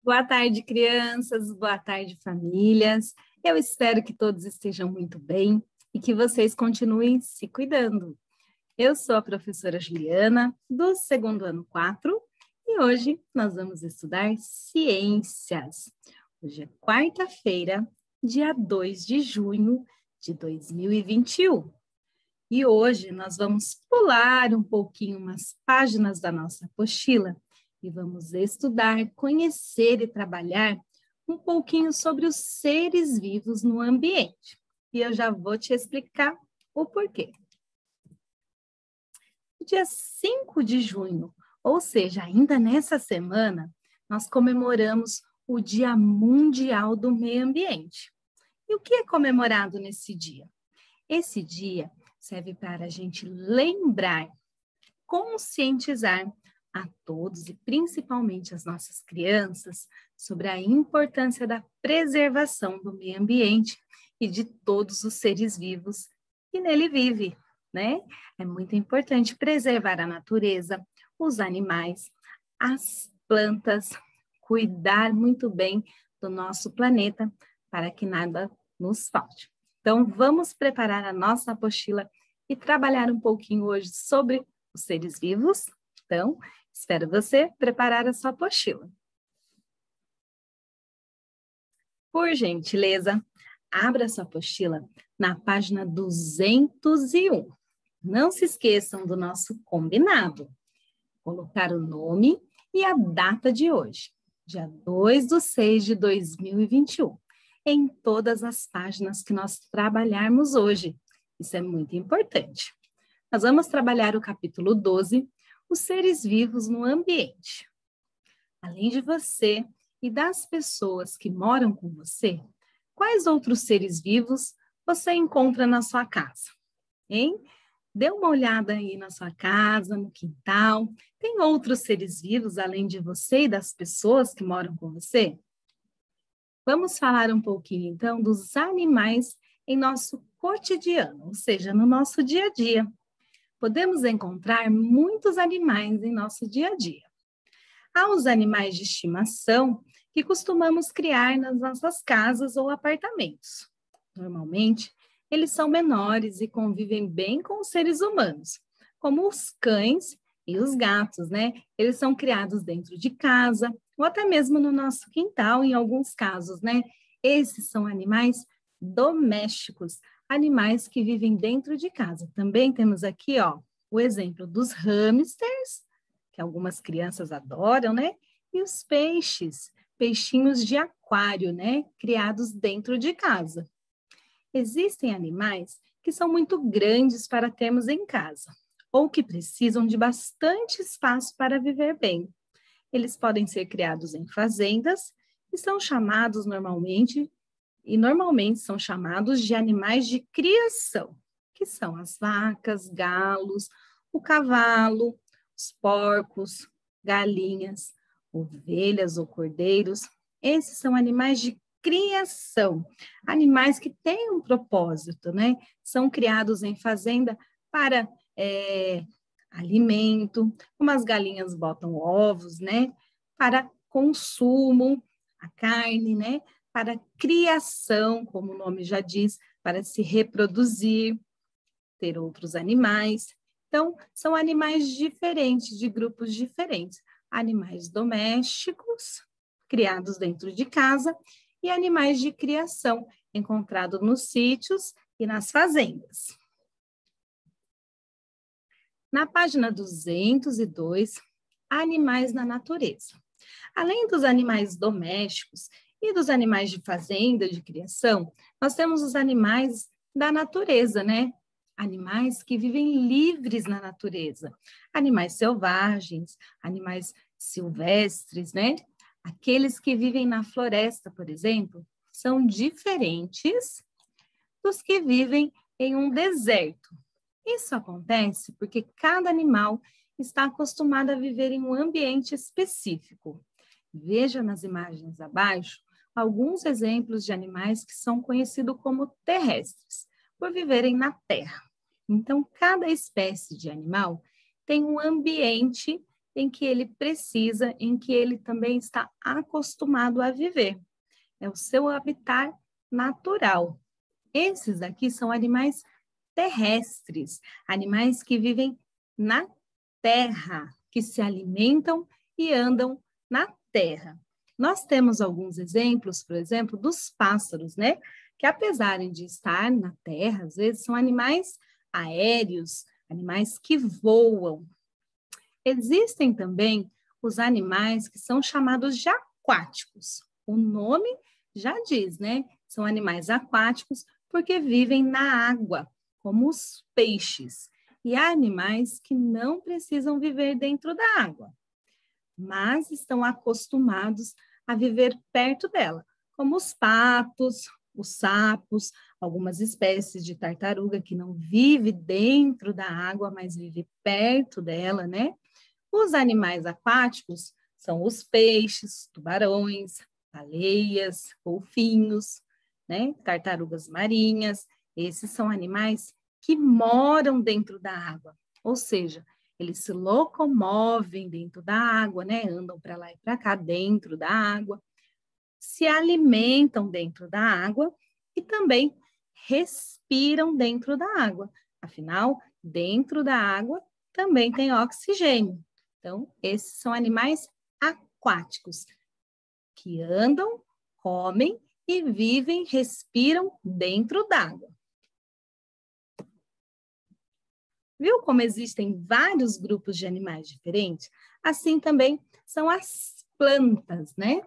Boa tarde, crianças, boa tarde, famílias. Eu espero que todos estejam muito bem e que vocês continuem se cuidando. Eu sou a professora Juliana, do segundo ano 4, e hoje nós vamos estudar ciências. Hoje é quarta-feira, dia 2 de junho de 2021. E hoje nós vamos pular um pouquinho umas páginas da nossa apostila e vamos estudar, conhecer e trabalhar um pouquinho sobre os seres vivos no ambiente. E eu já vou te explicar o porquê. No dia 5 de junho, ou seja, ainda nessa semana, nós comemoramos o Dia Mundial do Meio Ambiente. E o que é comemorado nesse dia? Esse dia serve para a gente lembrar, conscientizar a todos e principalmente as nossas crianças sobre a importância da preservação do meio ambiente e de todos os seres vivos que nele vivem, né? É muito importante preservar a natureza, os animais, as plantas, cuidar muito bem do nosso planeta para que nada nos falte. Então, vamos preparar a nossa apostila e trabalhar um pouquinho hoje sobre os seres vivos. Então, espero você preparar a sua apostila. Por gentileza, abra a sua apostila na página 201. Não se esqueçam do nosso combinado. Colocar o nome e a data de hoje, dia 2/6/2021. Em todas as páginas que nós trabalharmos hoje. Isso é muito importante. Nós vamos trabalhar o capítulo 12, os seres vivos no ambiente. Além de você e das pessoas que moram com você, quais outros seres vivos você encontra na sua casa? Hein? Dê uma olhada aí na sua casa, no quintal. Tem outros seres vivos além de você e das pessoas que moram com você? Vamos falar um pouquinho, então, dos animais em nosso cotidiano, ou seja, no nosso dia a dia. Podemos encontrar muitos animais em nosso dia a dia. Há os animais de estimação que costumamos criar nas nossas casas ou apartamentos. Normalmente, eles são menores e convivem bem com os seres humanos, como os cães e os gatos, né? Eles são criados dentro de casa, ou até mesmo no nosso quintal, em alguns casos, né? Esses são animais domésticos, animais que vivem dentro de casa. Também temos aqui, ó, o exemplo dos hamsters, que algumas crianças adoram, né? E os peixes, peixinhos de aquário, né? Criados dentro de casa. Existem animais que são muito grandes para termos em casa, ou que precisam de bastante espaço para viver bem. Eles podem ser criados em fazendas e são chamados normalmente são chamados de animais de criação, que são as vacas, galos, o cavalo, os porcos, galinhas, ovelhas ou cordeiros. Esses são animais de criação, animais que têm um propósito, né? São criados em fazenda para alimento, como as galinhas botam ovos, né? Para consumo, a carne, né? Para criação, como o nome já diz, para se reproduzir, ter outros animais. Então, são animais diferentes, de grupos diferentes. Animais domésticos, criados dentro de casa, e animais de criação, encontrados nos sítios e nas fazendas. Na página 202, animais na natureza. Além dos animais domésticos e dos animais de fazenda, de criação, nós temos os animais da natureza, né? Animais que vivem livres na natureza. Animais selvagens, animais silvestres, né? Aqueles que vivem na floresta, por exemplo, são diferentes dos que vivem em um deserto. Isso acontece porque cada animal está acostumado a viver em um ambiente específico. Veja nas imagens abaixo alguns exemplos de animais que são conhecidos como terrestres, por viverem na terra. Então, cada espécie de animal tem um ambiente em que ele precisa, em que ele também está acostumado a viver. É o seu habitat natural. Esses daqui são animais terrestres, animais que vivem na terra, que se alimentam e andam na terra. Nós temos alguns exemplos, por exemplo, dos pássaros, né? Que apesar de estar na terra, às vezes são animais aéreos, animais que voam. Existem também os animais que são chamados de aquáticos. O nome já diz, né? São animais aquáticos porque vivem na água, como os peixes. E há animais que não precisam viver dentro da água, mas estão acostumados a viver perto dela, como os patos, os sapos, algumas espécies de tartaruga que não vive dentro da água, mas vive perto dela, né? Os animais aquáticos são os peixes, tubarões, baleias, golfinhos, né? Tartarugas marinhas. Esses são animais que moram dentro da água, ou seja, eles se locomovem dentro da água, né? Andam para lá e para cá dentro da água, se alimentam dentro da água e também respiram dentro da água. Afinal, dentro da água também tem oxigênio. Então, esses são animais aquáticos que andam, comem e vivem, respiram dentro d'água. Viu como existem vários grupos de animais diferentes? Assim também são as plantas, né?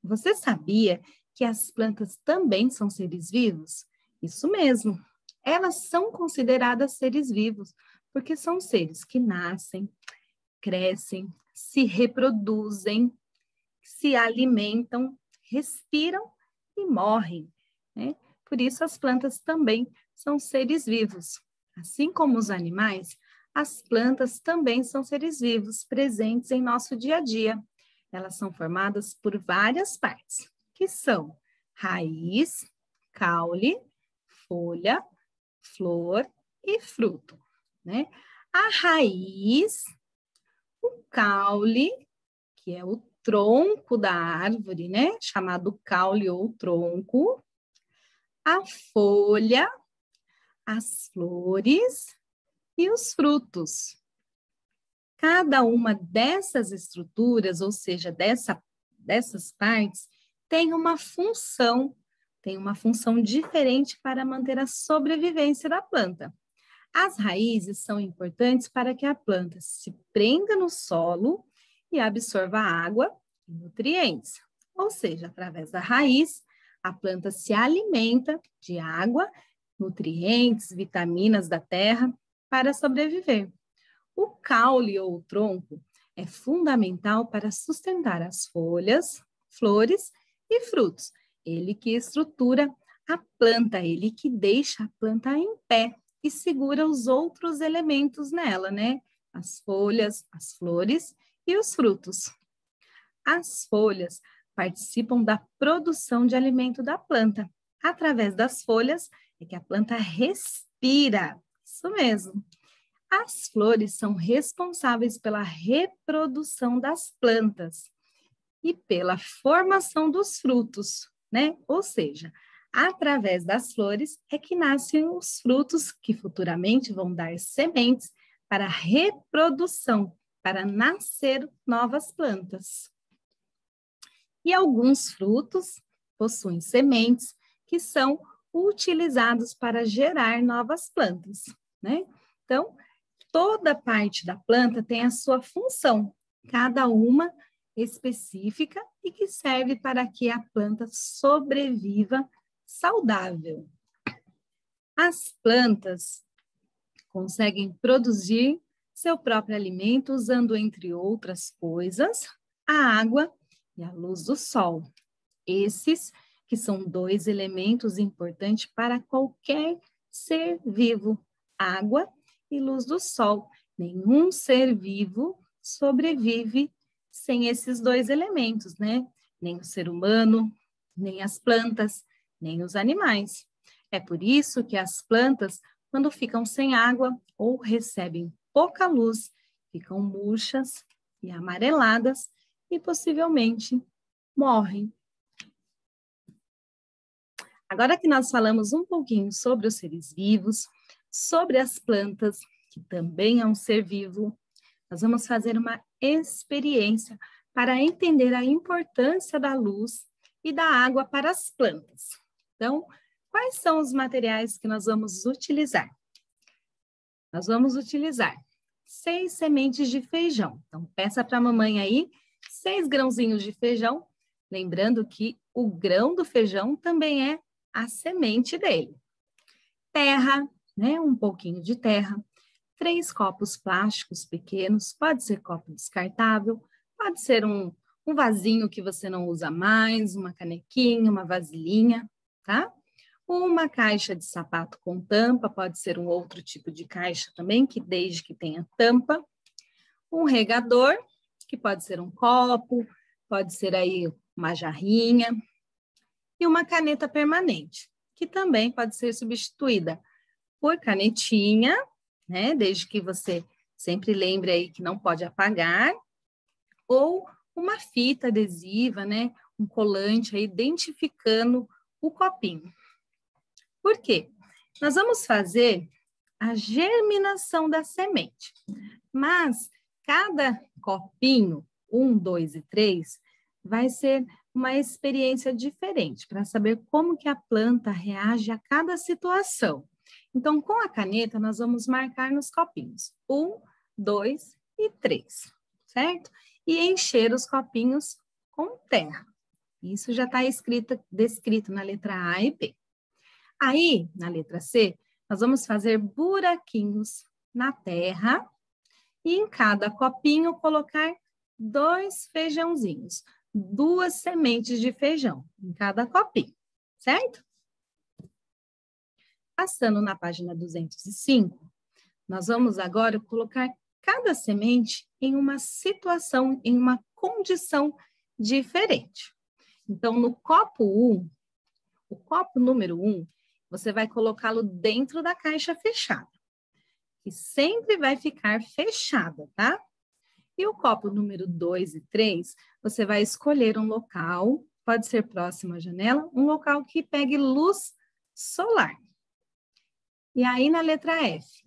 Você sabia que as plantas também são seres vivos? Isso mesmo. Elas são consideradas seres vivos, porque são seres que nascem, crescem, se reproduzem, se alimentam, respiram e morrem, né? Por isso as plantas também são seres vivos. Assim como os animais, as plantas também são seres vivos, presentes em nosso dia a dia. Elas são formadas por várias partes, que são raiz, caule, folha, flor e fruto, né? A raiz, o caule, que é o tronco da árvore, né? Chamado caule ou tronco, a folha, as flores e os frutos. Cada uma dessas estruturas, ou seja, dessas partes, tem uma função diferente para manter a sobrevivência da planta. As raízes são importantes para que a planta se prenda no solo e absorva água e nutrientes. Ou seja, através da raiz, a planta se alimenta de água, nutrientes, vitaminas da terra para sobreviver. O caule ou o tronco é fundamental para sustentar as folhas, flores e frutos. Ele que estrutura a planta, ele que deixa a planta em pé e segura os outros elementos nela, né? As folhas, as flores e os frutos. As folhas participam da produção de alimento da planta. Através das folhas é que a planta respira. Isso mesmo. As flores são responsáveis pela reprodução das plantas e pela formação dos frutos, né? Ou seja, através das flores é que nascem os frutos que futuramente vão dar sementes para a reprodução, para nascer novas plantas. E alguns frutos possuem sementes que são utilizados para gerar novas plantas, né? Então, toda parte da planta tem a sua função, cada uma específica e que serve para que a planta sobreviva saudável. As plantas conseguem produzir seu próprio alimento usando, entre outras coisas, a água e a luz do sol. Esses que são dois elementos importantes para qualquer ser vivo, água e luz do sol. Nenhum ser vivo sobrevive sem esses dois elementos, né? Nem o ser humano, nem as plantas, nem os animais. É por isso que as plantas, quando ficam sem água ou recebem pouca luz, ficam murchas, e amareladas e possivelmente morrem. Agora que nós falamos um pouquinho sobre os seres vivos, sobre as plantas, que também é um ser vivo, nós vamos fazer uma experiência para entender a importância da luz e da água para as plantas. Então, quais são os materiais que nós vamos utilizar? Nós vamos utilizar 6 sementes de feijão. Então, peça para a mamãe aí 6 grãozinhos de feijão, lembrando que o grão do feijão também é a semente dele. Terra, né? Um pouquinho de terra. 3 copos plásticos pequenos, pode ser copo descartável, pode ser um vasinho que você não usa mais, uma canequinha, uma vasilhinha, tá? Uma caixa de sapato com tampa, pode ser um outro tipo de caixa também, que desde que tenha tampa. Um regador, que pode ser um copo, pode ser aí uma jarrinha. E uma caneta permanente, que também pode ser substituída por canetinha, né? Desde que você sempre lembre aí que não pode apagar, ou uma fita adesiva, né? Um colante aí identificando o copinho. Por quê? Nós vamos fazer a germinação da semente, mas cada copinho, 1, 2 e 3, vai ser uma experiência diferente para saber como que a planta reage a cada situação. Então, com a caneta, nós vamos marcar nos copinhos 1, 2 e 3, certo? E encher os copinhos com terra. Isso já está descrito na letra A e B. Aí, na letra C, nós vamos fazer buraquinhos na terra e em cada copinho colocar 2 feijãozinhos, 2 sementes de feijão em cada copinho, certo? Passando na página 205, nós vamos agora colocar cada semente em uma situação, em uma condição diferente. Então, no copo 1, o copo número 1, você vai colocá-lo dentro da caixa fechada, que sempre vai ficar fechada, tá? E o copo número 2 e 3, você vai escolher um local, pode ser próximo à janela, um local que pegue luz solar. E aí, na letra F,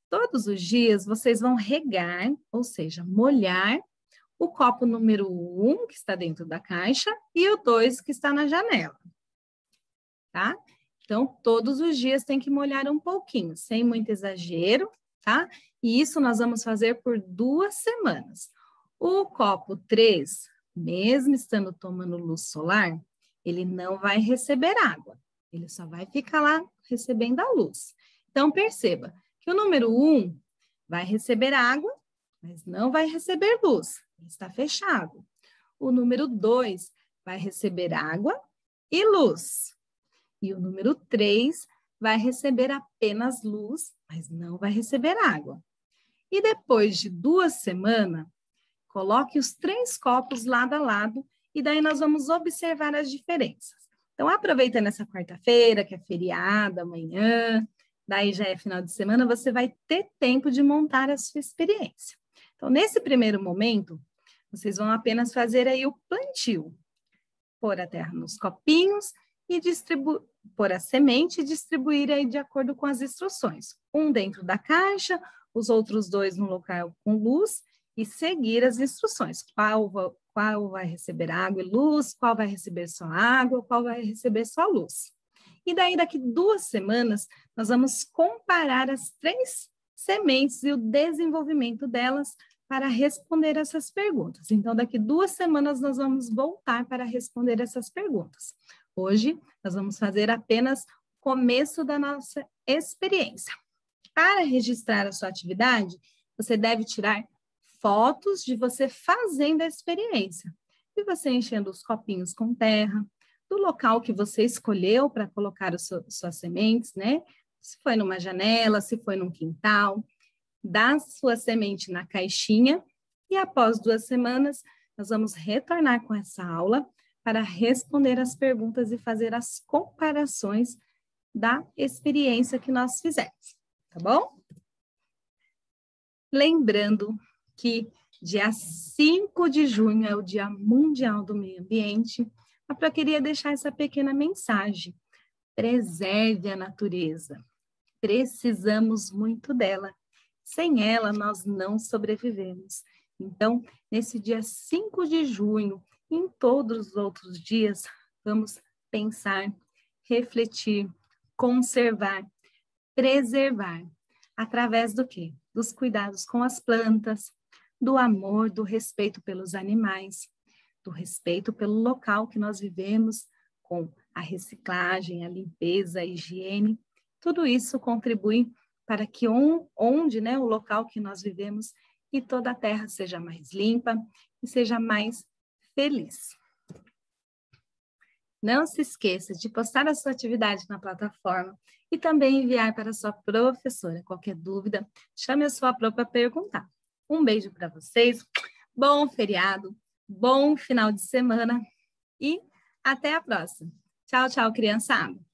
todos os dias vocês vão regar, ou seja, molhar o copo número 1, que está dentro da caixa, e o 2, que está na janela, tá? Então, todos os dias tem que molhar um pouquinho, sem muito exagero, tá? E isso nós vamos fazer por 2 semanas. O copo 3, mesmo estando tomando luz solar, ele não vai receber água. Ele só vai ficar lá recebendo a luz. Então, perceba que o número 1 vai receber água, mas não vai receber luz. Ele está fechado. O número 2 vai receber água e luz. E o número 3 vai receber apenas luz, mas não vai receber água. E depois de 2 semanas, coloque os 3 copos lado a lado e daí nós vamos observar as diferenças. Então, aproveitando essa quarta-feira, que é feriado, amanhã, daí já é final de semana, você vai ter tempo de montar a sua experiência. Então, nesse primeiro momento, vocês vão apenas fazer aí o plantio. Pôr a terra nos copinhos e pôr a semente e distribuir aí de acordo com as instruções. Um dentro da caixa, os outros 2 no local com luz e seguir as instruções. Qual vai receber água e luz, qual vai receber só água, qual vai receber só luz. E daí, daqui 2 semanas, nós vamos comparar as 3 sementes e o desenvolvimento delas para responder essas perguntas. Então, daqui 2 semanas, nós vamos voltar para responder essas perguntas. Hoje, nós vamos fazer apenas o começo da nossa experiência. Para registrar a sua atividade, você deve tirar fotos de você fazendo a experiência. E você enchendo os copinhos com terra, do local que você escolheu para colocar suas sementes, né? Se foi numa janela, se foi num quintal, dá sua semente na caixinha e após 2 semanas, nós vamos retornar com essa aula para responder as perguntas e fazer as comparações da experiência que nós fizemos, tá bom? Lembrando que Dia 5 de junho é o Dia Mundial do Meio Ambiente. Eu queria deixar essa pequena mensagem. Preserve a natureza. Precisamos muito dela. Sem ela, nós não sobrevivemos. Então, nesse dia 5 de junho, em todos os outros dias, vamos pensar, refletir, conservar, preservar. Através do quê? Dos cuidados com as plantas, do amor, do respeito pelos animais, do respeito pelo local que nós vivemos, com a reciclagem, a limpeza, a higiene. Tudo isso contribui para que onde, né, o local que nós vivemos e toda a terra seja mais limpa e seja mais feliz. Não se esqueça de postar a sua atividade na plataforma e também enviar para a sua professora. Qualquer dúvida, chame a sua própria perguntar. Um beijo para vocês, bom feriado, bom final de semana e até a próxima. Tchau, tchau, criançada.